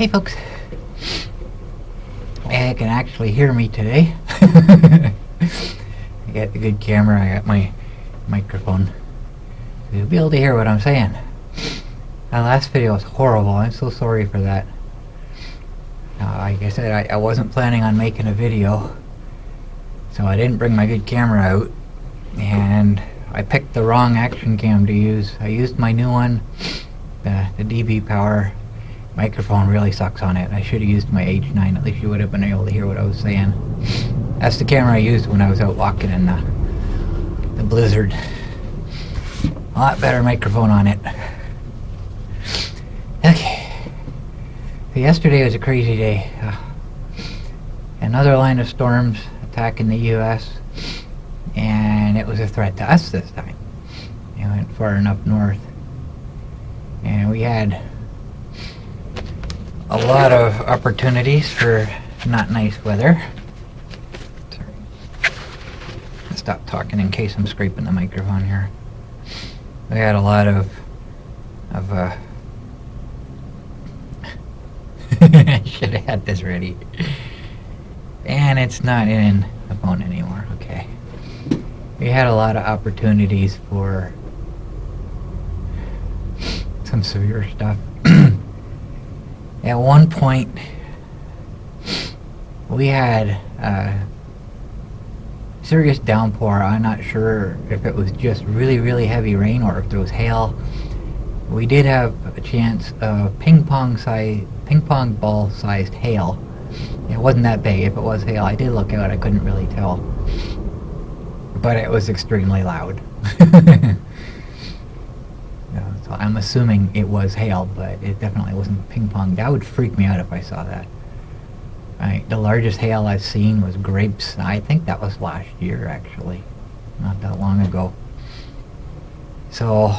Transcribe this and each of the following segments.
Hey folks, I can actually hear me today. I got the good camera, I got my microphone. You'll be able to hear what I'm saying. That last video was horrible, I'm so sorry for that. Like I said, I wasn't planning on making a video, so I didn't bring my good camera out, and I picked the wrong action cam to use. I used my new one, the DB Power. Microphone really sucks on it. I should have used my H9, at least you would have been able to hear what I was saying. That's the camera I used when I was out walking in the blizzard. A lot better microphone on it. Okay. So yesterday was a crazy day. Another line of storms attacking the US, and it was a threat to us this time. It went far enough north, and we had a lot of opportunities for not nice weather. Sorry. I'll stop talking in case I'm scraping the microphone here. We had a lot of I should have had this ready. And it's not in the phone anymore. Okay. We had a lot of opportunities for some severe stuff. At one point, we had a serious downpour. I'm not sure if it was just really, really heavy rain or if there was hail. We did have a chance of ping pong ball sized hail. It wasn't that big. If it was hail, I did look out. I couldn't really tell, but it was extremely loud. So I'm assuming it was hail, but it definitely wasn't ping pong. That would freak me out if I saw that. The largest hail I've seen was grapes. I think that was last year, actually, not that long ago. So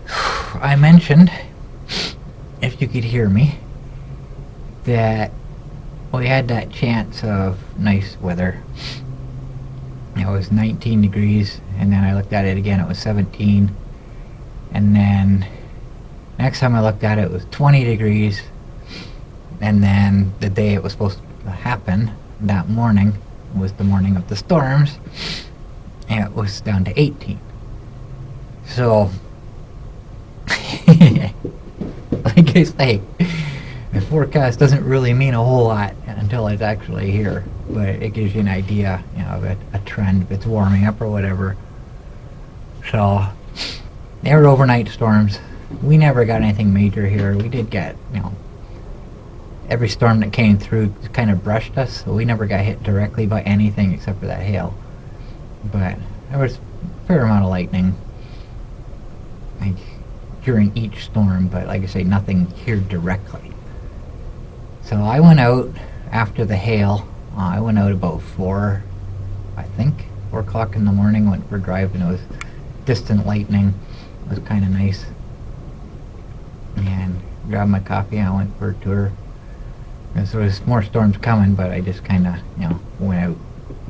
I mentioned, if you could hear me, that we had that chance of nice weather. It was 19 degrees, and then I looked at it again, it was 17. And then next time I looked at it, it was 20 degrees. And then the day it was supposed to happen, that morning, was the morning of the storms, and it was down to 18. So, like I say, the forecast doesn't really mean a whole lot until it's actually here, but it gives you an idea, of a trend if it's warming up or whatever. So they were overnight storms. We never got anything major here. We did get, every storm that came through kind of brushed us, so we never got hit directly by anything except for that hail. But there was a fair amount of lightning, like, during each storm, but like I say, nothing here directly. So I went out after the hail. I went out about 4 o'clock in the morning, went for a drive, and it was distant lightning. It was kind of nice. And grabbed my coffee and I went for a tour. And so there was more storms coming, but I just kind of, went out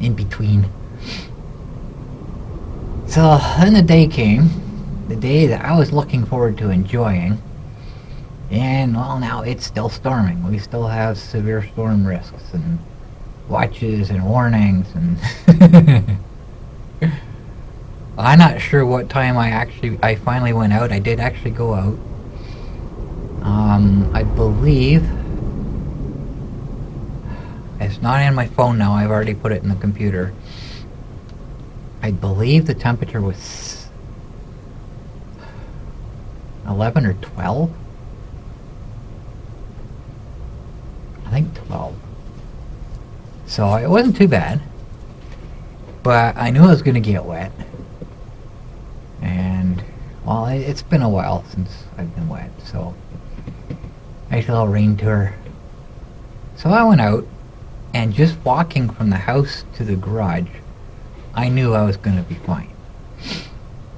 in between. So then the day came, the day that I was looking forward to enjoying. And, well, now it's still storming. We still have severe storm risks and watches and warnings, and I'm not sure what time I finally went out. I did actually go out. I believe it's not in my phone now. I've already put it in the computer. I believe the temperature was 11 or 12. I think 12. So it wasn't too bad, but I knew I was going to get wet. And, well, it's been a while since I've been wet, so nice little rain tour. So I went out, and just walking from the house to the garage, I knew I was going to be fine,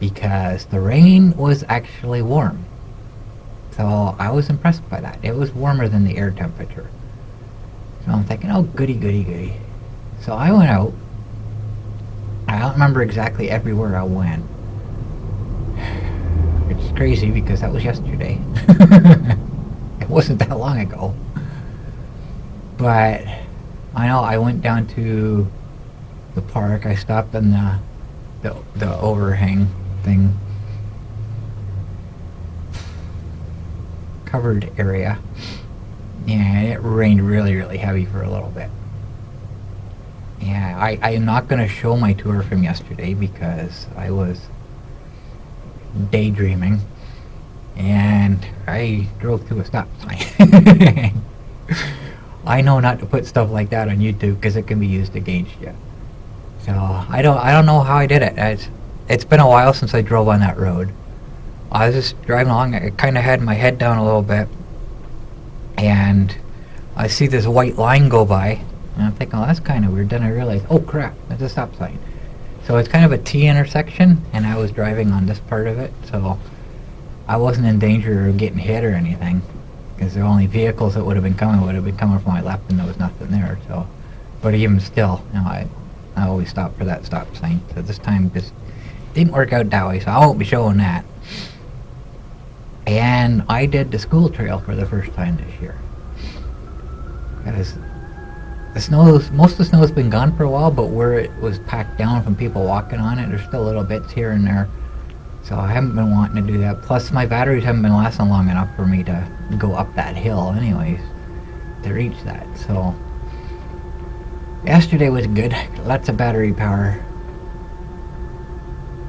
because the rain was actually warm. So I was impressed by that. It was warmer than the air temperature. So I'm thinking, oh, goody, goody, goody. So I went out. I don't remember exactly everywhere I went. Which is crazy because that was yesterday. wasn't that long ago. But I know I went down to the park. I stopped in the overhang thing, covered area, and it rained really, really heavy for a little bit. Yeah, I am not going to show my tour from yesterday because I was daydreaming, and I drove through a stop sign. I know not to put stuff like that on YouTube because it can be used against you. So I don't know how I did it. It's been a while since I drove on that road. I was just driving along. I kind of had my head down a little bit, and I see this white line go by, and I'm thinking, oh, that's kind of weird. Then I realized, oh crap, that's a stop sign. So it's kind of a T intersection, and I was driving on this part of it, so I wasn't in danger of getting hit or anything, because the only vehicles that would have been coming from my left, and there was nothing there. So, but even still, I always stop for that stop sign. So this time just didn't work out that way, so I won't be showing that. And I did the school trail for the first time this year. Because most of the snow has been gone for a while, but where it was packed down from people walking on it, there's still little bits here and there. So I haven't been wanting to do that. Plus my batteries haven't been lasting long enough for me to go up that hill anyways, to reach that. So yesterday was good, lots of battery power.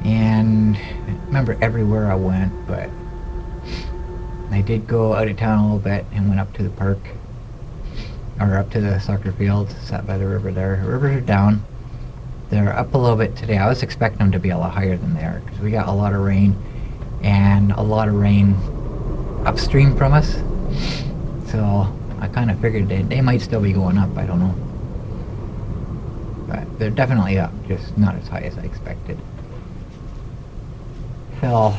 And I remember everywhere I went, but I did go out of town a little bit and went up to the park, or up to the soccer field, sat by the river there. The rivers are down. They're up a little bit today. I was expecting them to be a lot higher than they are, because we got a lot of rain, and a lot of rain upstream from us. So I kind of figured they might still be going up, I don't know. But they're definitely up, just not as high as I expected. So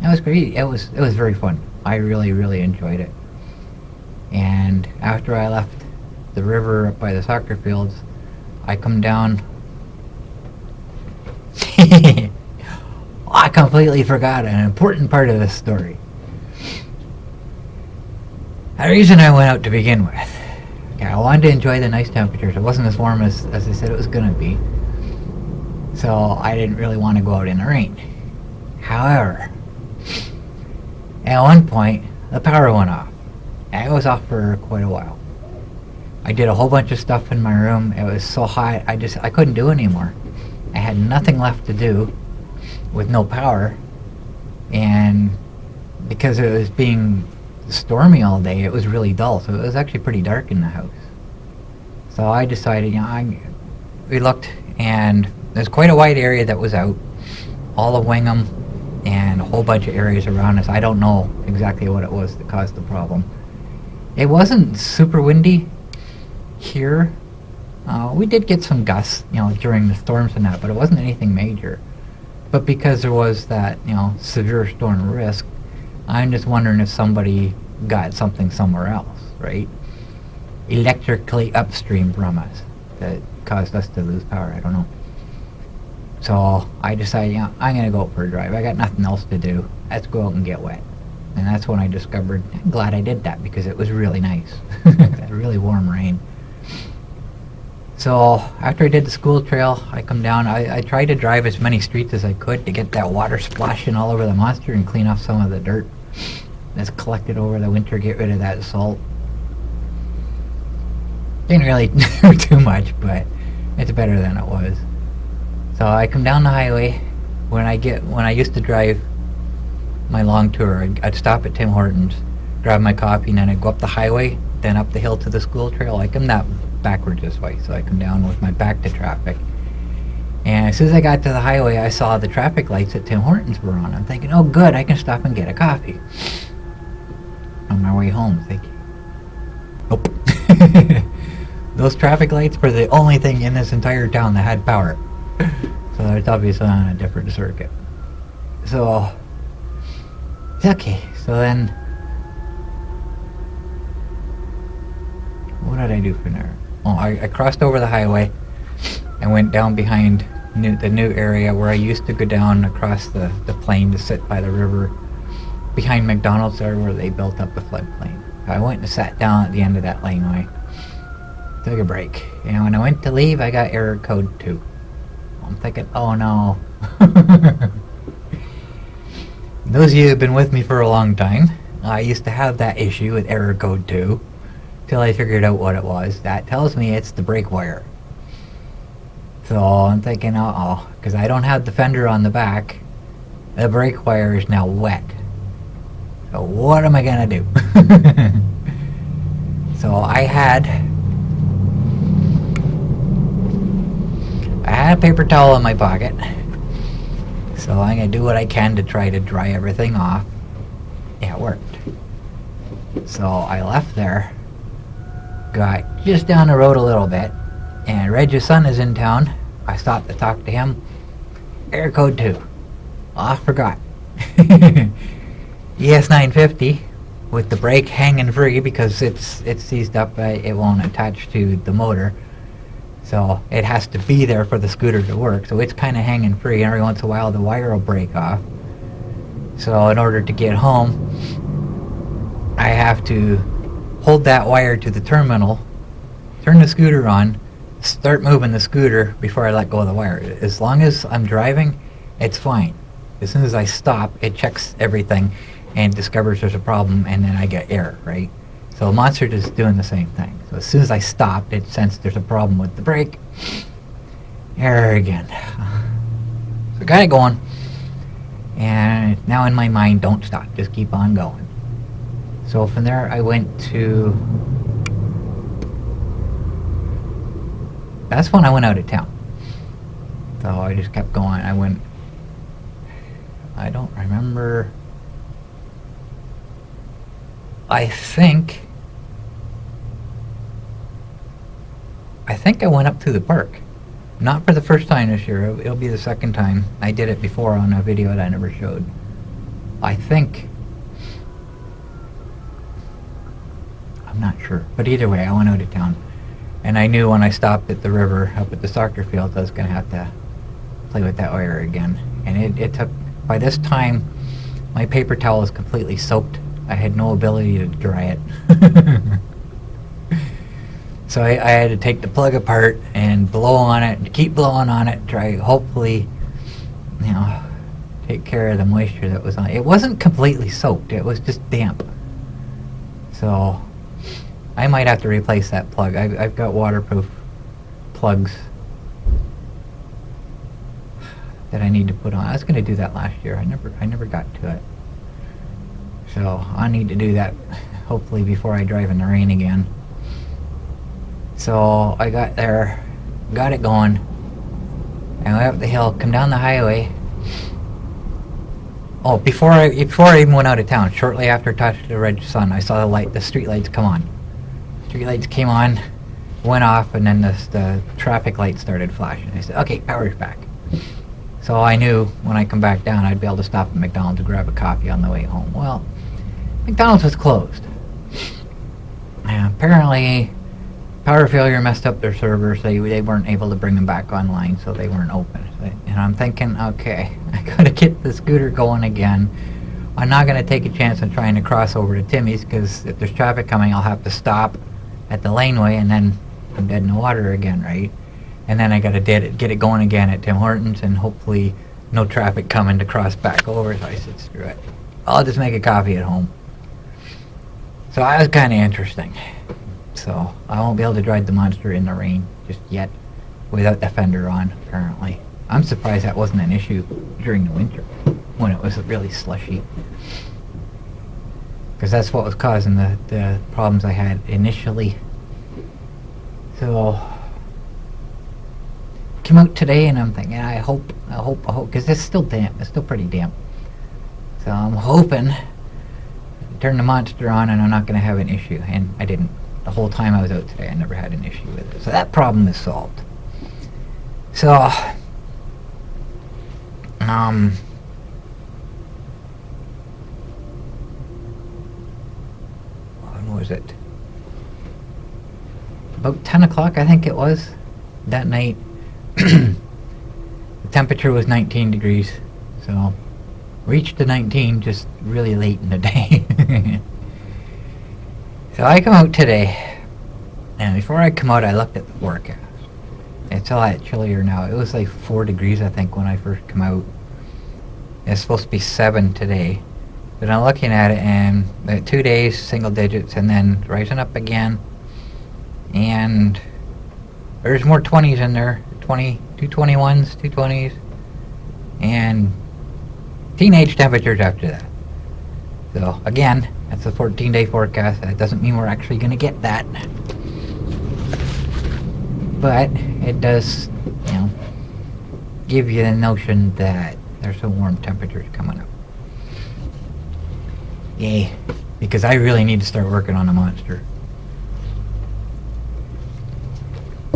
it was great. It was very fun. I really, really enjoyed it. And after I left the river up by the soccer fields, I come down. I completely forgot an important part of this story. The reason I went out to begin with. Okay, I wanted to enjoy the nice temperatures. It wasn't as warm as I said it was going to be. So I didn't really want to go out in the rain. However, at one point, the power went off. And it was off for quite a while. I did a whole bunch of stuff in my room. It was so hot, I couldn't do anymore. I had nothing left to do with no power. And because it was being stormy all day, it was really dull. So it was actually pretty dark in the house. So I decided, we looked, and there's quite a wide area that was out. All of Wingham and a whole bunch of areas around us. I don't know exactly what it was that caused the problem. It wasn't super windy here. We did get some gusts, during the storms and that, but it wasn't anything major. But because there was that, severe storm risk, I'm just wondering if somebody got something somewhere else, right? Electrically upstream from us that caused us to lose power. I don't know. So I decided, I'm going to go out for a drive. I got nothing else to do. Let's go out and get wet. And that's when I discovered, I'm glad I did that, because it was really nice. That really warm rain. So after I did the school trail, I come down. I tried to drive as many streets as I could to get that water splashing all over the monster and clean off some of the dirt that's collected over the winter, get rid of that salt. Didn't really do too much, but it's better than it was. So I come down the highway. When I used to drive my long tour, I'd stop at Tim Hortons, grab my coffee, and then I'd go up the highway, then up the hill to the school trail. I come that backwards this way, so I come down with my back to traffic. And as soon as I got to the highway, I saw the traffic lights at Tim Hortons were on. I'm thinking, oh good, I can stop and get a coffee. On my way home, thinking, nope. Those traffic lights were the only thing in this entire town that had power. So it's obviously on a different circuit. So, okay, so then, what did I do from there? Oh, I crossed over the highway and went down behind the new area where I used to go down across the plain to sit by the river. behind McDonald's there where they built up the floodplain. I went and sat down at the end of that laneway, took a break, and when I went to leave, I got error code 2. I'm thinking, oh no. Those of you who have been with me for a long time, I used to have that issue with error code 2 till I figured out what it was. That tells me it's the brake wire. So I'm thinking, uh-oh, because I don't have the fender on the back, the brake wire is now wet. So what am I gonna do? So I had a paper towel in my pocket. So I'm gonna do what I can to try to dry everything off. Yeah, it worked. So I left there, got just down the road a little bit, and Reg's son is in town. I stopped to talk to him. Error code 2. Oh, I forgot. ES950 with the brake hanging free because it's seized up. It won't attach to the motor. So it has to be there for the scooter to work. So it's kind of hanging free. Every once in a while the wire will break off. So in order to get home, I have to hold that wire to the terminal, turn the scooter on, start moving the scooter before I let go of the wire. As long as I'm driving, it's fine. As soon as I stop, it checks everything and discovers there's a problem, and then I get error, right? So Monster is doing the same thing. So as soon as I stop, it sensed there's a problem with the brake. Error again. So got it going. And now in my mind, don't stop. Just keep on going. So from there, I went to... That's when I went out of town. So I just kept going. I don't remember... I think I went up to the park. Not for the first time this year. It'll be the second time. I did it before on a video that I never showed. I think. I'm not sure. But either way, I went out of town. And I knew when I stopped at the river up at the soccer field, I was going to have to play with that wire again. And it took, by this time, my paper towel is completely soaked. I had no ability to dry it. So I had to take the plug apart and blow on it, and keep blowing on it, try hopefully, take care of the moisture that was on it. It wasn't completely soaked, it was just damp. So I might have to replace that plug. I've got waterproof plugs that I need to put on. I was going to do that last year. I never got to it. So I need to do that hopefully before I drive in the rain again. So I got there, got it going, and I went up the hill, come down the highway. Oh, before I even went out of town, shortly after I touched the red sun, I saw the street lights come on. Street lights came on, went off, and then the traffic lights started flashing. I said, okay, power's back. So I knew when I come back down, I'd be able to stop at McDonald's to grab a coffee on the way home. Well, McDonald's was closed. And apparently, power failure messed up their servers. They weren't able to bring them back online, so they weren't open. And I'm thinking, okay, I gotta get the scooter going again. I'm not gonna take a chance on trying to cross over to Timmy's, because if there's traffic coming, I'll have to stop at the laneway, and then I'm dead in the water again, right? And then I gotta get it going again at Tim Hortons, and hopefully no traffic coming to cross back over. So I said, screw it, I'll just make a coffee at home. So that was kind of interesting. So I won't be able to drive the Monster in the rain just yet without the fender on, apparently. I'm surprised that wasn't an issue during the winter when it was really slushy, because that's what was causing the problems I had initially. So came out today and I'm thinking, I hope, because it's still damp. It's still pretty damp. So I'm hoping to turn the Monster on and I'm not going to have an issue. And I didn't. The whole time I was out today, I never had an issue with it. So that problem is solved. So, when was it? About 10 o'clock, I think it was, that night. The temperature was 19 degrees, so reached the 19 just really late in the day. So I come out today, and before I come out, I looked at the forecast. It's a lot chillier now. It was like 4 degrees, I think, when I first come out. It's supposed to be 7 today. But I'm looking at it, and 2 days, single digits, and then rising up again. And there's more 20s in there. 2 21s, 2 20s, and teenage temperatures after that. So again, that's a 14-day forecast. That doesn't mean we're actually going to get that, but it does, give you the notion that there's some warm temperatures coming up. Yay, because I really need to start working on the monster.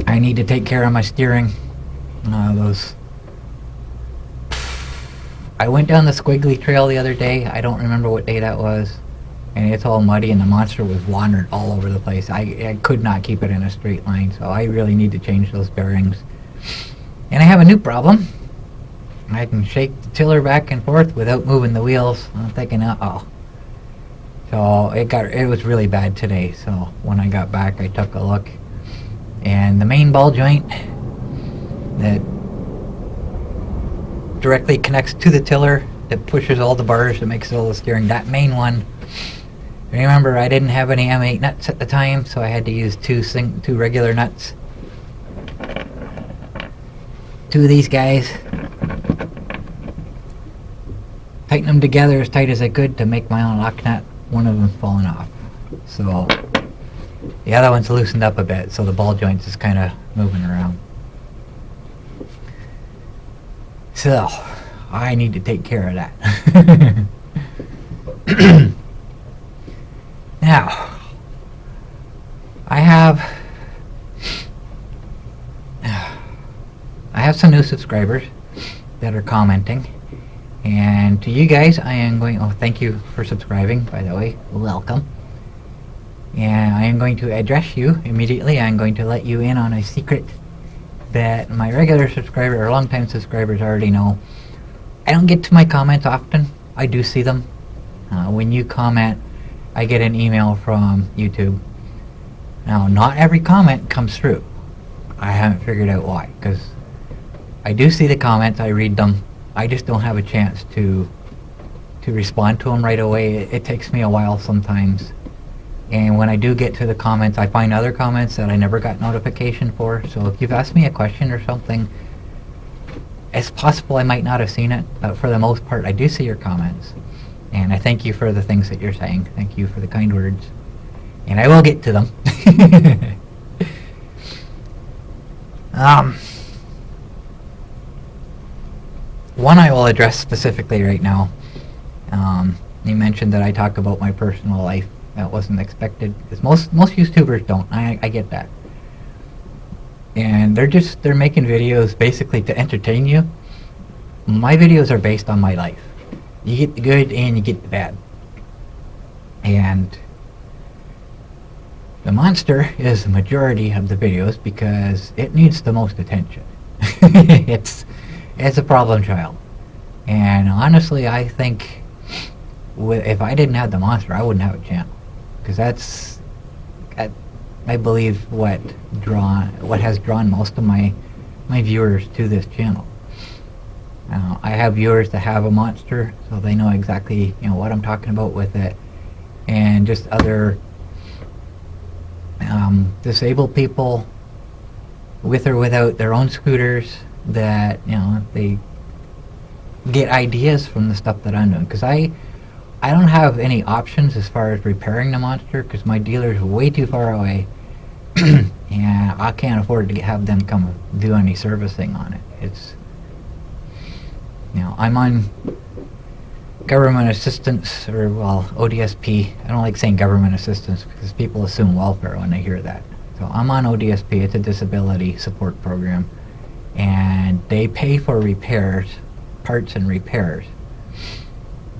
I need to take care of my steering. I went down the squiggly trail the other day. I don't remember what day that was. And it's all muddy, and the monster was wandering all over the place. I could not keep it in a straight line, so I really need to change those bearings. And I have a new problem. I can shake the tiller back and forth without moving the wheels. I'm thinking, uh-oh. So it was really bad today. So when I got back, I took a look, and the main ball joint that directly connects to the tiller, that pushes all the bars, that makes all the steering, that main one. Remember, I didn't have any M8 nuts at the time, so I had to use two regular nuts. 2 of these guys. Tighten them together as tight as I could to make my own lock nut. One of them falling off. So the other one's loosened up a bit, so the ball joint's just kind of moving around. So I need to take care of that. Now, I have some new subscribers that are commenting, and to you guys, I am going. Oh, thank you for subscribing, by the way. Welcome. And I am going to address you immediately. I'm going to let you in on a secret that my regular subscriber or longtime subscribers already know. I don't get to my comments often. I do see them. When you comment, I get an email from YouTube. Now, not every comment comes through. I haven't figured out why, because I do see the comments, I read them. I just don't have a chance to respond to them right away. It takes me a while sometimes. And when I do get to the comments, I find other comments that I never got notification for. So if you've asked me a question or something, it's possible I might not have seen it, but for the most part, I do see your comments. And I thank you for the things that you're saying. Thank you for the kind words. And I will get to them. One I will address specifically right now. You mentioned that I talk about my personal life. That wasn't expected, because most YouTubers don't. I get that. And they're making videos basically to entertain you. My videos are based on my life. You get the good and you get the bad. And the monster is the majority of the videos because it needs the most attention. It's a problem child. And honestly, I think if I didn't have the monster, I wouldn't have a channel. Because that's, I believe, what has drawn most of my viewers to this channel. I have viewers that have a monster, so they know exactly what I'm talking about with it, and just other disabled people with or without their own scooters that they get ideas from the stuff that I'm doing. Because I don't have any options as far as repairing the monster, because my dealer's way too far away, and I can't afford to have them come do any servicing on it. It's I'm on government assistance, or ODSP. I don't like saying government assistance because people assume welfare when they hear that. So I'm on ODSP. It's a disability support program, and they pay for repairs, parts and repairs.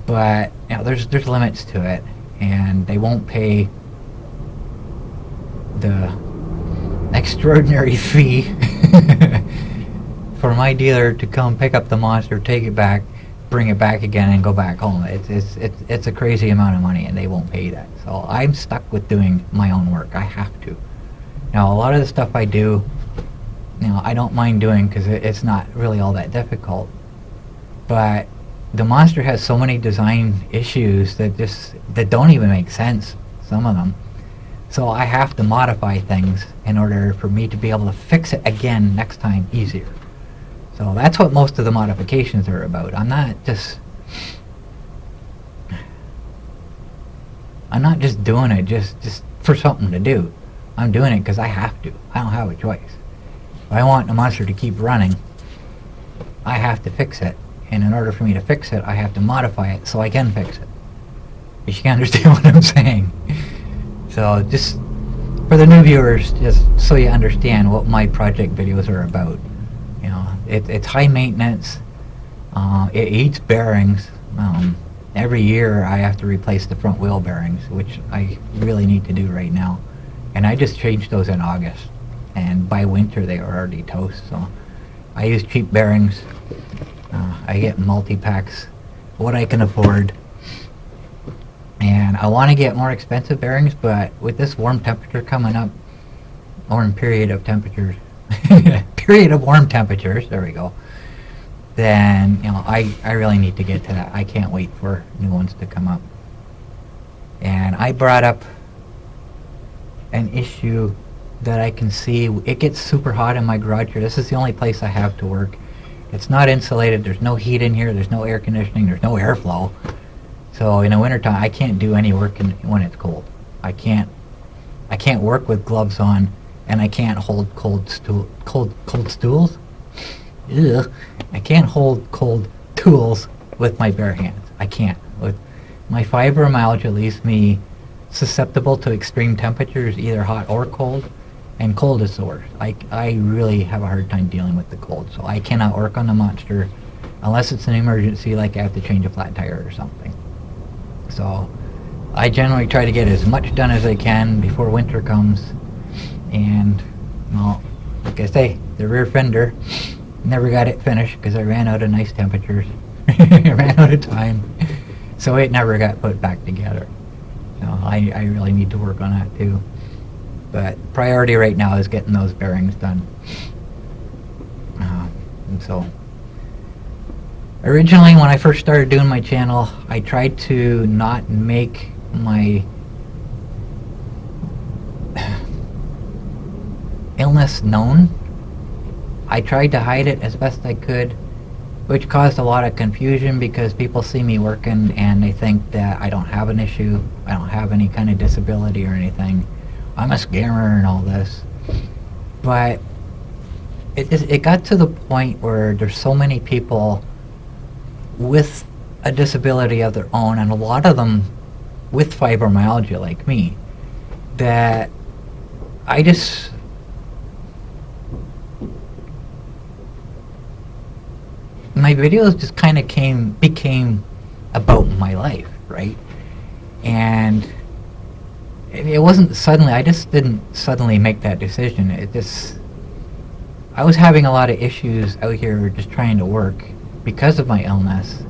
But there's limits to it, and they won't pay the extraordinary fee for my dealer to come pick up the monster, take it back, bring it back again and go back home. It's a crazy amount of money, and they won't pay that. So I'm stuck with doing my own work. I have to. Now, a lot of the stuff I do, I don't mind doing because it's not really all that difficult. But the monster has so many design issues that don't even make sense, some of them. So I have to modify things in order for me to be able to fix it again next time easier. So that's what most of the modifications are about. I'm not just doing it just for something to do. I'm doing it because I have to. I don't have a choice. If I want the monster to keep running, I have to fix it. And in order for me to fix it, I have to modify it so I can fix it. If you can understand what I'm saying. So just for the new viewers, just so you understand what my project videos are about. It's high maintenance. It eats bearings. Every year I have to replace the front wheel bearings, which I really need to do right now. And I just changed those in August. And by winter they are already toast. So I use cheap bearings. I get multi-packs, what I can afford. And I want to get more expensive bearings, but with this warm temperature coming up, warm period of temperatures, period of warm temperatures, there we go, then, I really need to get to that. I can't wait for new ones to come up. And I brought up an issue that I can see. It gets super hot in my garage here. This is the only place I have to work. It's not insulated. There's no heat in here. There's no air conditioning. There's no airflow. So in the wintertime, I can't do any work when it's cold. I can't work with gloves on, and I can't hold cold stools. Ugh. I can't hold cold tools with my bare hands. I can't. With my fibromyalgia leaves me susceptible to extreme temperatures, either hot or cold, and cold is the worst. I really have a hard time dealing with the cold, so I cannot work on the monster unless it's an emergency, like I have to change a flat tire or something. So I generally try to get as much done as I can before winter comes. And, well, like I say, the rear fender, never got it finished because I ran out of nice temperatures. I ran out of time. So it never got put back together. So I really need to work on that too. But priority right now is getting those bearings done. And so originally, when I first started doing my channel, I tried to not make my illness known. I tried to hide it as best I could, which caused a lot of confusion because people see me working and they think that I don't have an issue, I don't have any kind of disability or anything. I'm a scammer and all this. But it got to the point where there's so many people with a disability of their own, and a lot of them with fibromyalgia like me, that my videos just kind of became about my life, right? And it wasn't suddenly, I just didn't suddenly make that decision. I was having a lot of issues out here just trying to work because of my illness,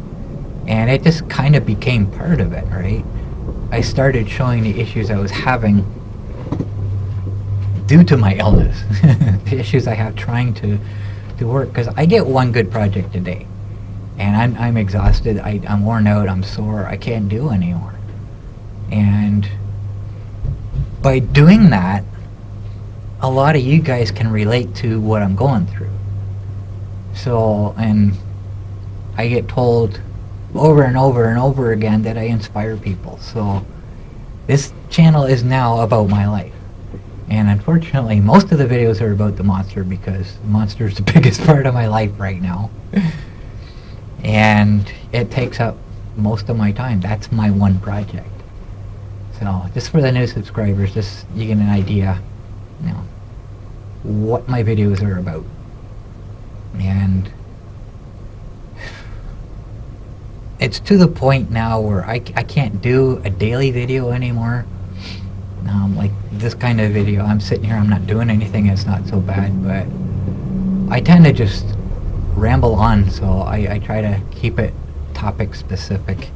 and it just kind of became part of it, right? I started showing the issues I was having due to my illness, the issues I have trying to work, because I get one good project a day, and I'm exhausted, I'm worn out, I'm sore, I can't do anymore. And by doing that, a lot of you guys can relate to what I'm going through. So, and I get told over and over and over again that I inspire people. So this channel is now about my life. And unfortunately, most of the videos are about the monster because the monster is the biggest part of my life right now. And it takes up most of my time. That's my one project. So just for the new subscribers, just you get an idea, what my videos are about. And it's to the point now where I can't do a daily video anymore. Like this kind of video, I'm sitting here, I'm not doing anything, it's not so bad, but I tend to just ramble on, so I try to keep it topic specific.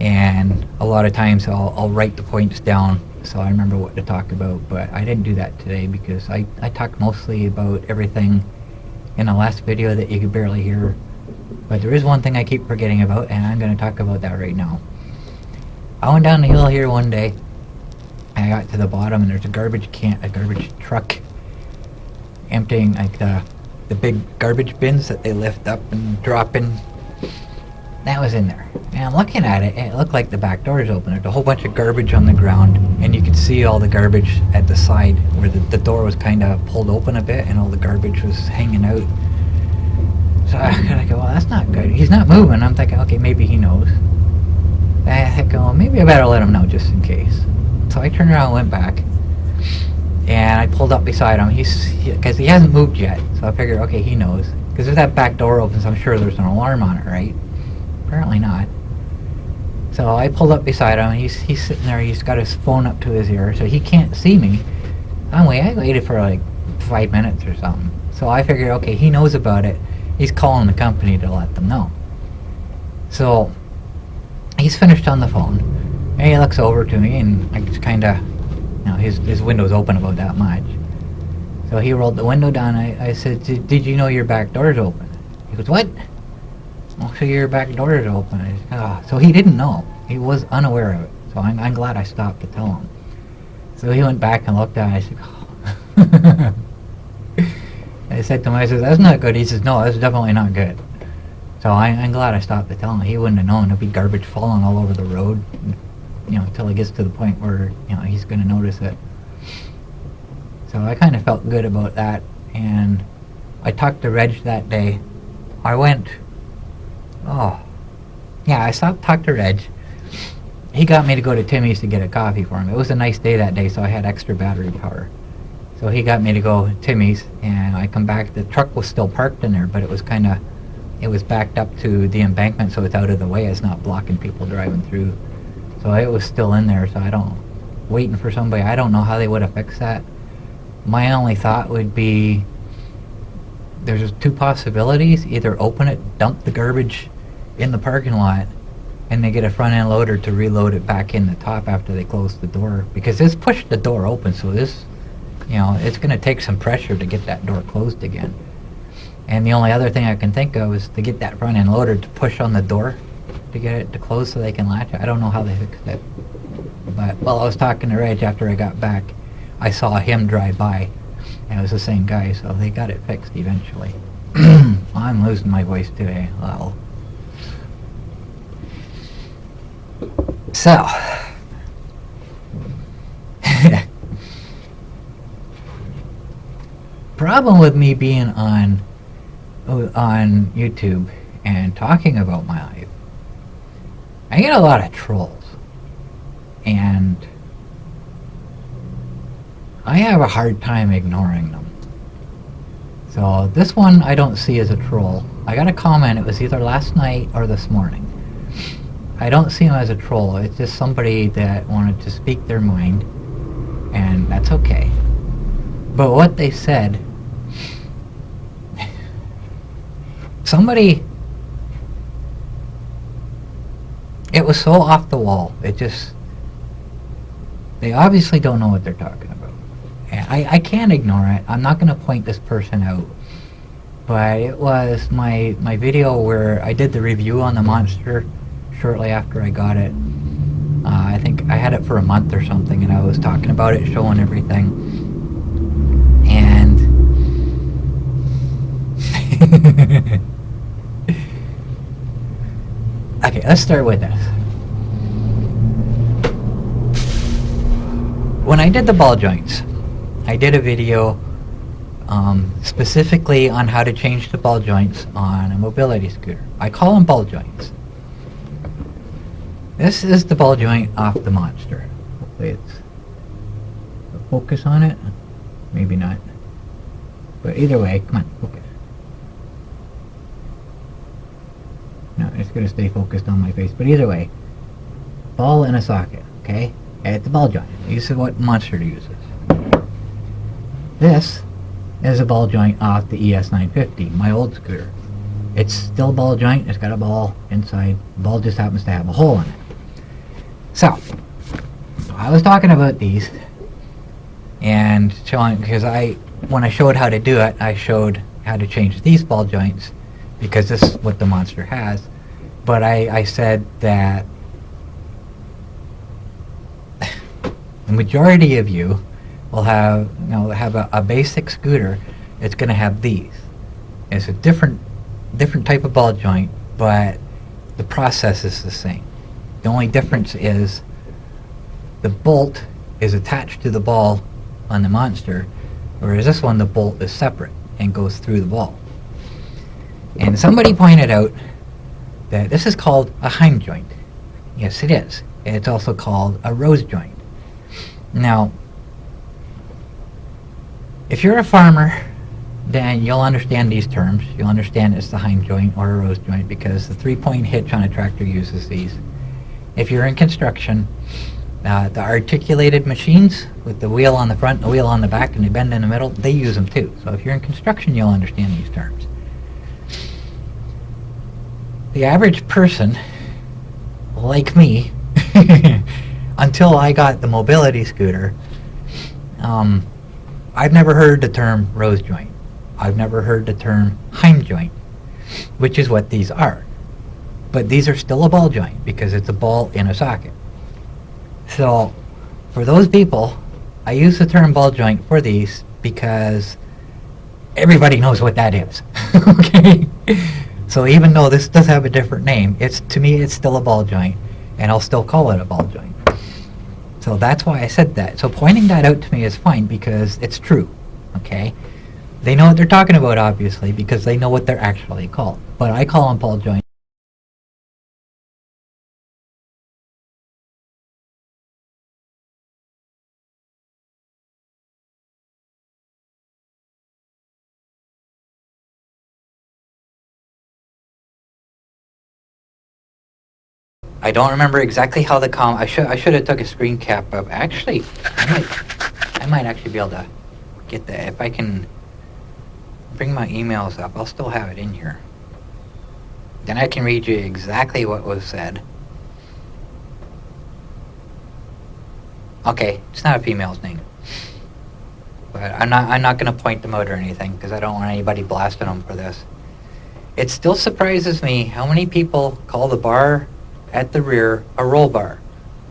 And a lot of times I'll write the points down so I remember what to talk about, but I didn't do that today because I talked mostly about everything in the last video that you could barely hear. But there is one thing I keep forgetting about, and I'm going to talk about that right now. I went down the hill here one day, and I got to the bottom, and there's a garbage truck emptying like the big garbage bins that they lift up and drop in. That was in there. And I'm looking at it, and it looked like the back door is open. There's a whole bunch of garbage on the ground, and you could see all the garbage at the side where the door was kind of pulled open a bit, and all the garbage was hanging out. So I go, well, that's not good. He's not moving. I'm thinking, okay, maybe he knows. I go, well, maybe I better let him know just in case. So I turned around and went back, and I pulled up beside him. Because he hasn't moved yet, so I figured, okay, he knows. Because if that back door opens, I'm sure there's an alarm on it, right? Apparently not. So I pulled up beside him, and he's sitting there. He's got his phone up to his ear, so he can't see me. I waited for like 5 minutes or something. So I figured, okay, he knows about it. He's calling the company to let them know. So he's finished on the phone, and he looks over to me, and I just kind of, his window's open about that much. So he rolled the window down. I said, did you know your back door's open? He goes, what? Oh, so your back door is open. I said, so he didn't know. He was unaware of it. So I'm glad I stopped to tell him. So he went back and looked at it. I said, oh. I said to him, I said, that's not good. He says, no, that's definitely not good. So I'm glad I stopped to tell him. He wouldn't have known. There'd be garbage falling all over the road, until it gets to the point where, he's going to notice it. So I kind of felt good about that. And I talked to Reg that day. I stopped talking to Reg. He got me to go to Timmy's to get a coffee for him. It was a nice day that day, so I had extra battery power. So he got me to go to Timmy's, and I come back. The truck was still parked in there, but it was backed up to the embankment, so it's out of the way. It's not blocking people driving through. So it was still in there, so waiting for somebody. I don't know how they would have fixed that. My only thought would be, there's two possibilities. Either open it, dump the garbage in the parking lot, and they get a front end loader to reload it back in the top after they close the door. Because this pushed the door open, so this, it's going to take some pressure to get that door closed again. And the only other thing I can think of is to get that front end loader to push on the door to get it to close so they can latch it. I don't know how they fixed it. But while I was talking to Reg after I got back, I saw him drive by. And it was the same guy, so they got it fixed eventually. I'm losing my voice today. Well. So. Problem with me being on YouTube and talking about my life, I get a lot of trolls. And I have a hard time ignoring them. So this one I don't see as a troll. I got a comment, it was either last night or this morning. I don't see him as a troll. It's just somebody that wanted to speak their mind, and that's okay. But what they said, it was so off the wall. They obviously don't know what they're talking about. I can't ignore it. I'm not going to point this person out. But it was my video where I did the review on the monster shortly after I got it. I think I had it for a month or something, and I was talking about it, showing everything. And okay, let's start with this. When I did the ball joints, I did a video specifically on how to change the ball joints on a mobility scooter. I call them ball joints. This is the ball joint off the monster. Hopefully it's a focus on it. Maybe not. But either way, come on, focus. No, it's going to stay focused on my face. But either way, ball in a socket, okay? At the ball joint. This is what Monster uses. This is a ball joint off the ES950, my old scooter. It's still a ball joint. It's got a ball inside. The ball just happens to have a hole in it. So, I was talking about these and showing, because when I showed how to do it, I showed how to change these ball joints because this is what the Monster has. But I said that the majority of you will have a basic scooter. It's going to have these. It's a different type of ball joint, but the process is the same. The only difference is the bolt is attached to the ball on the Monster, whereas this one, the bolt is separate and goes through the ball. And somebody pointed out that this is called a Heim joint. Yes, it is. It's also called a rose joint. Now, if you're a farmer, then you'll understand these terms. You'll understand it's the Heim joint or a rose joint because the 3-point hitch on a tractor uses these. If you're in construction, the articulated machines with the wheel on the front and the wheel on the back and the bend in the middle, they use them too. So if you're in construction, you'll understand these terms. The average person, like me, until I got the mobility scooter, I've never heard the term rose joint. I've never heard the term Heim joint, which is what these are. But these are still a ball joint because it's a ball in a socket. So for those people, I use the term ball joint for these because everybody knows what that is. Okay? So even though this does have a different name, to me it's still a ball joint, and I'll still call it a ball joint. So that's why I said that. So pointing that out to me is fine because it's true. Okay? They know what they're talking about, obviously, because they know what they're actually called. But I call them ball joints. I don't remember exactly how the I should have took a screen cap of. Actually, I might actually be able to get that if I can bring my emails up. I'll still have it in here. Then I can read you exactly what was said. Okay, it's not a female's name, but I'm not going to point them out or anything because I don't want anybody blasting them for this. It still surprises me how many people call the bar at the rear a roll bar.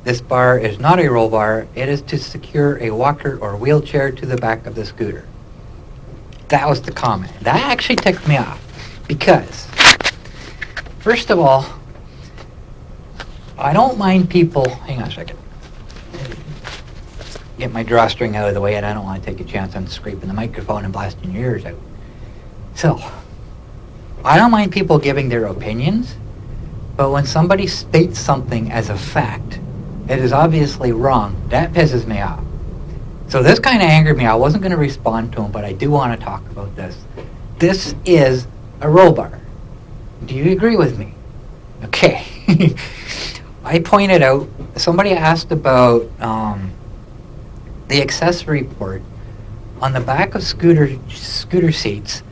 This bar is not a roll bar. It is to secure a walker or wheelchair to the back of the scooter. That was the comment. That actually ticked me off because, first of all, I don't mind people. Hang on a second. Get my drawstring out of the way, and I don't want to take a chance on scraping the microphone and blasting your ears out. So, I don't mind people giving their opinions, but when somebody states something as a fact, it is obviously wrong. That pisses me off. So this kind of angered me. I wasn't going to respond to him, but I do want to talk about this. This is a roll bar. Do you agree with me? Okay. I pointed out, somebody asked about the accessory port. On the back of scooter seats,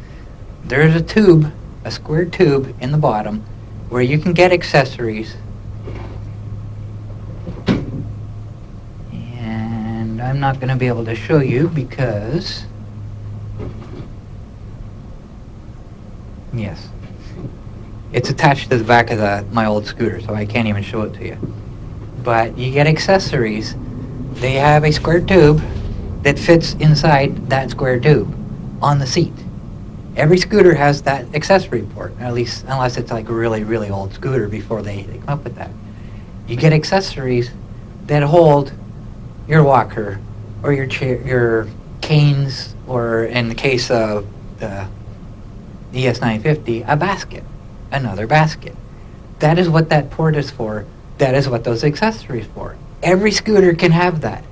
there's a tube, a square tube in the bottom, where you can get accessories. And I'm not going to be able to show you because, yes, it's attached to the back of my old scooter, so I can't even show it to you. But you get accessories. They have a square tube that fits inside that square tube on the seat. Every scooter has that accessory port, at least unless it's like a really, really old scooter before they come up with that. You get accessories that hold your walker or your chair, your canes, or in the case of the ES950, a basket, another basket. That is what that port is for. That is what those accessories for. Every scooter can have that.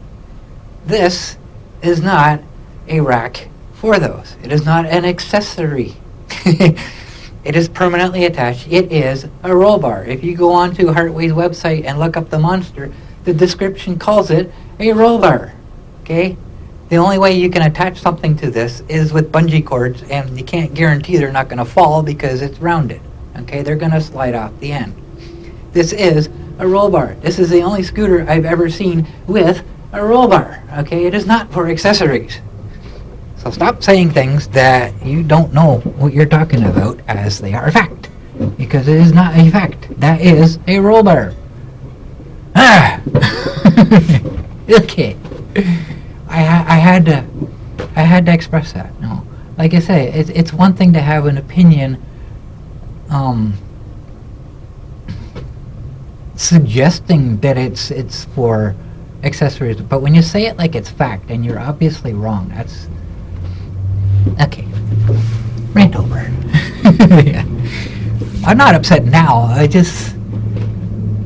This is not a rack for those. It is not an accessory. It is permanently attached. It is a roll bar. If you go onto Heartway's website and look up the Monster, the description calls it a roll bar. Okay? The only way you can attach something to this is with bungee cords, and you can't guarantee they're not going to fall because it's rounded. Okay, they're going to slide off the end. This is a roll bar. This is the only scooter I've ever seen with a roll bar. Okay, it is not for accessories. So stop saying things that you don't know what you're talking about as they are fact. Because it is not a fact. That is a roll bar. Ah! Okay. I had to express that. No, like I say, it's one thing to have an opinion, suggesting that it's for accessories, but when you say it like it's fact and you're obviously wrong, that's okay. Rant over. Yeah. I'm not upset now. I just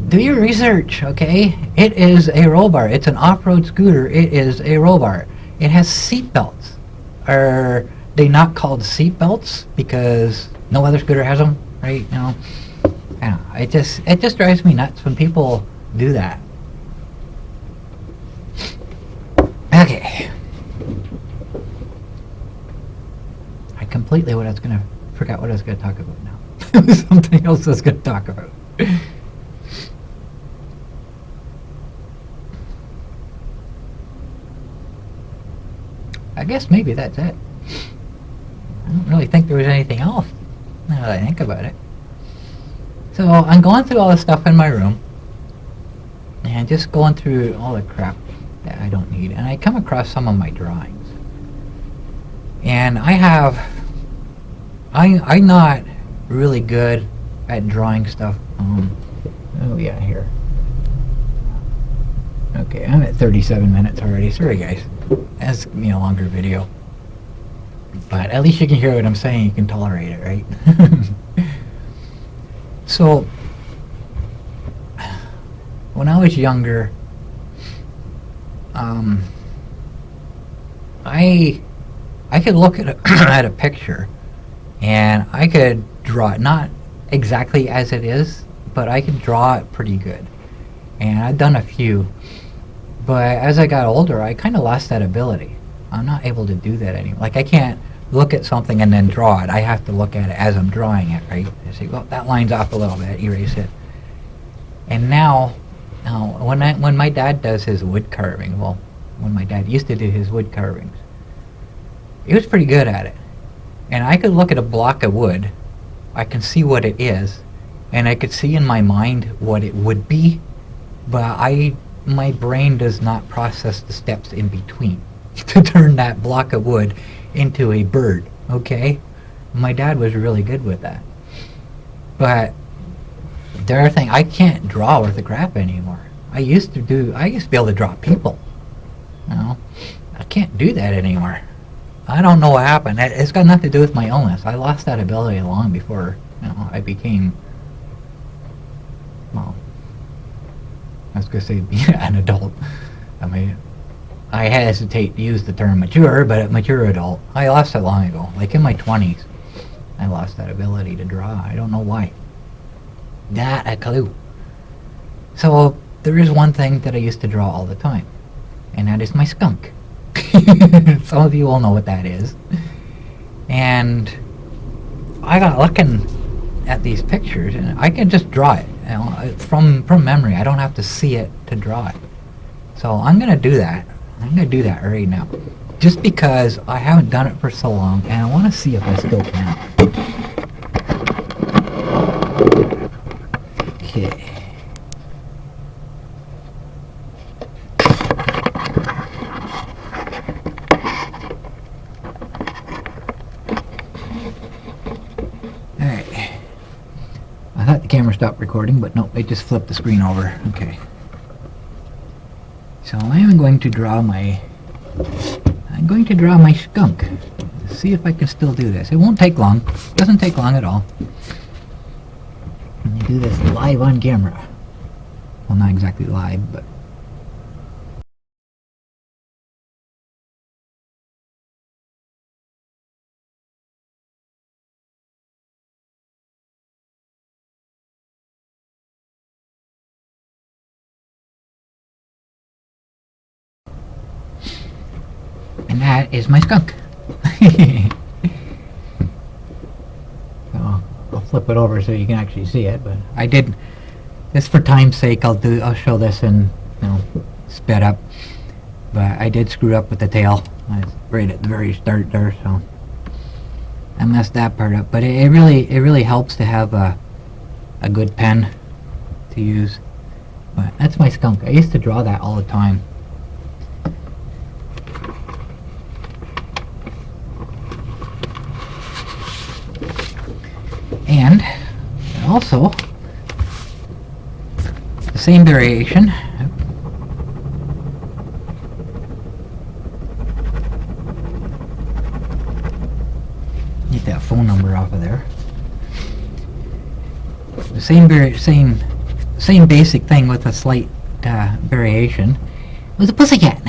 do your research, okay? It is a roll bar. It's an off-road scooter. It is a roll bar. It has seat belts. Are they not called seat belts because no other scooter has them, right? You know, I don't know. It just drives me nuts when people do that. Okay. I completely forgot what I was gonna talk about now. Something else I was gonna talk about. I guess maybe that's it. I don't really think there was anything else now that I think about it. So I'm going through all the stuff in my room and just going through all the crap that I don't need, and I come across some of my drawings. And I'm not really good at drawing stuff. Oh yeah, here. Okay, I'm at 37 minutes already. Sorry guys. That's a longer video. But at least you can hear what I'm saying. You can tolerate it, right? So, when I was younger, I could look at at a picture, and I could draw it, not exactly as it is, but I could draw it pretty good. And I've done a few. But as I got older, I kind of lost that ability. I'm not able to do that anymore. Like, I can't look at something and then draw it. I have to look at it as I'm drawing it, right? I say, well, that line's off a little bit, erase it. And now, when my dad does his wood carving, well, when my dad used to do his wood carvings, he was pretty good at it. And I could look at a block of wood, I can see what it is, and I could see in my mind what it would be, but my brain does not process the steps in between to turn that block of wood into a bird, okay? My dad was really good with that. But the other thing, I can't draw with a graph anymore. I used to be able to draw people. I can't do that anymore. I don't know what happened. It's got nothing to do with my illness. I lost that ability long before I became, well, I was going to say being an adult. I mean, I hesitate to use the term mature, but a mature adult. I lost it long ago. Like in my 20s, I lost that ability to draw. I don't know why. Not a clue. So there is one thing that I used to draw all the time, and that is my skunk. Some of you all know what that is. And I got looking at these pictures, and I can just draw it. From memory. I don't have to see it to draw it. So I'm going to do that. I'm going to do that right now. Just because I haven't done it for so long, and I want to see if I still can. Okay. I thought the camera stopped recording, but no, it just flipped the screen over. Okay. So I am going to draw my skunk. See if I can still do this. It won't take long. It doesn't take long at all. Let me do this live on camera. Well, not exactly live, but that is my skunk. So I'll flip it over so you can actually see it, but I did, just for time's sake, I'll show this in, sped up. But I did screw up with the tail. I was right at the very start there, so I messed that part up. But it really helps to have a good pen to use. But that's my skunk. I used to draw that all the time. And also the same variation. Get that phone number off of there. The same basic thing with a slight variation. It was a pussycat.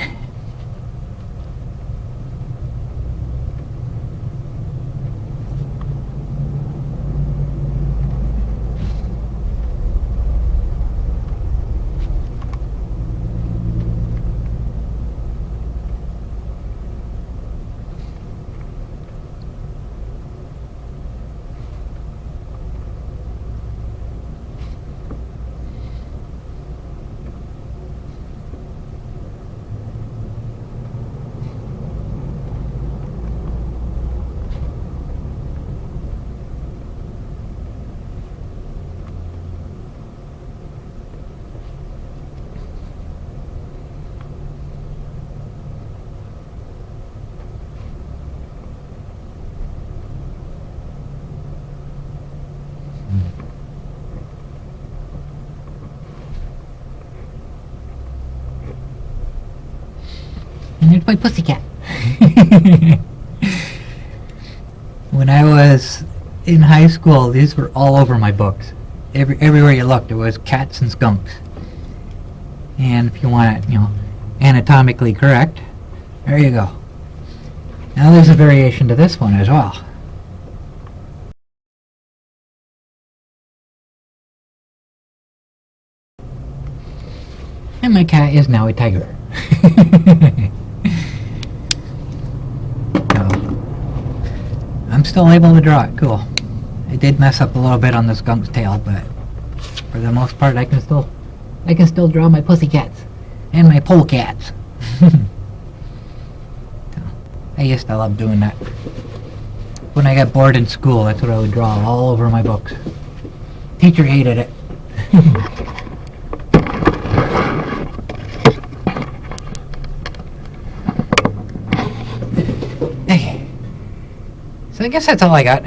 And there's my pussycat. When I was in high school, these were all over my books. Everywhere you looked, there was cats and skunks. And if you want it, anatomically correct, there you go. Now there's a variation to this one as well. And my cat is now a tiger. I'm still able to draw it. Cool. I did mess up a little bit on the skunk's tail, but for the most part, I can still draw my pussycats and my polecats. I used to love doing that. When I got bored in school, that's what I would draw all over my books. Teacher hated it. Hey. So I guess that's all I got.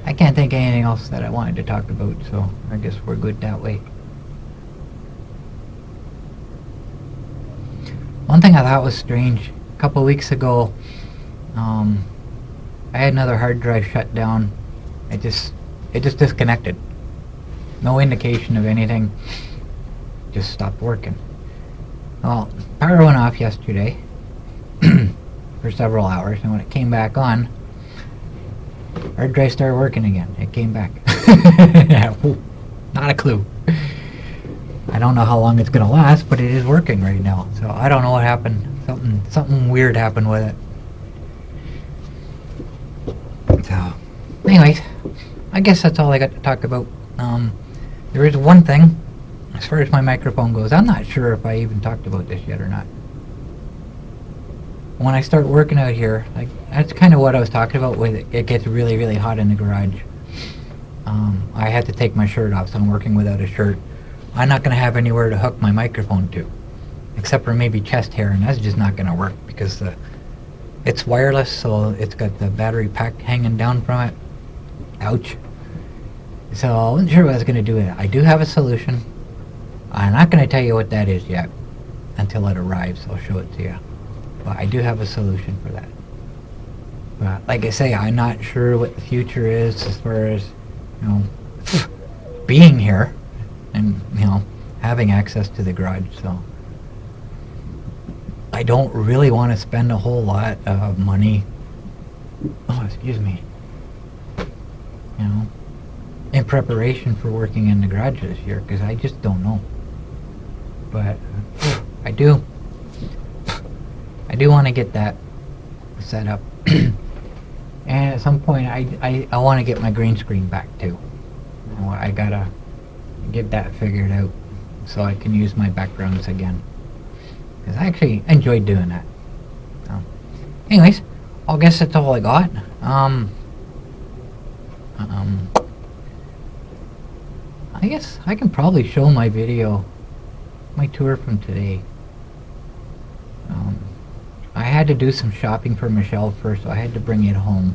I can't think of anything else that I wanted to talk about, so I guess we're good that way. One thing I thought was strange, a couple weeks ago, I had another hard drive shut down. It just disconnected. No indication of anything. Just stopped working. Well, power went off yesterday for several hours, and when it came back on, hard drive started working again. It came back. Not a clue. I don't know how long it's going to last, but it is working right now. So I don't know what happened. Something weird happened with it. So, anyways, I guess that's all I got to talk about. There is one thing, as far as my microphone goes. I'm not sure if I even talked about this yet or not. When I start working out here, that's kind of what I was talking about with it. It gets really, really hot in the garage. I had to take my shirt off, so I'm working without a shirt. I'm not going to have anywhere to hook my microphone to, except for maybe chest hair, and that's just not going to work because it's wireless, so it's got the battery pack hanging down from it. Ouch. So I wasn't sure what I was going to do with it. I do have a solution. I'm not going to tell you what that is yet until it arrives. I'll show it to you. But I do have a solution for that. But like I say, I'm not sure what the future is as far as, being here and, having access to the garage. So I don't really want to spend a whole lot of money, in preparation for working in the garage this year, because I just don't know. But I do. I do want to get that set up. And at some point, I want to get my green screen back too. You know, I gotta get that figured out so I can use my backgrounds again. Because I actually enjoyed doing that. So, anyways, I guess that's all I got. I guess I can probably show my video, my tour from today. I had to do some shopping for Michelle first, so I had to bring it home.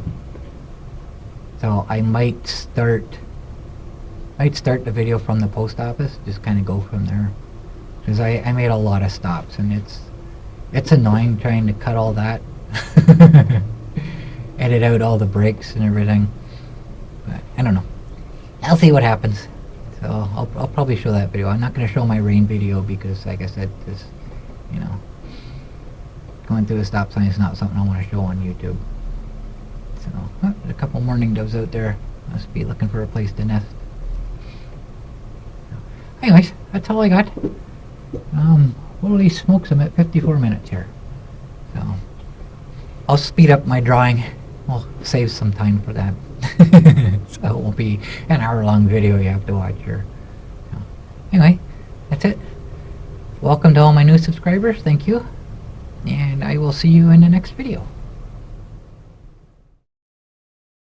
So I might start the video from the post office, just kind of go from there. Because I made a lot of stops, and it's annoying trying to cut all that, edit out all the breaks and everything. But I don't know. I'll see what happens. So I'll probably show that video. I'm not going to show my rain video because, like I said, just, you know, going through a stop sign is not something I want to show on YouTube. So, there's a couple mourning doves out there. Must be looking for a place to nest. Anyways, that's all I got. Holy smokes, I'm at 54 minutes here. So, I'll speed up my drawing. I'll save some time for that. So it won't be an hour-long video you have to watch here. So, anyway, that's it. Welcome to all my new subscribers. Thank you. And I will see you in the next video.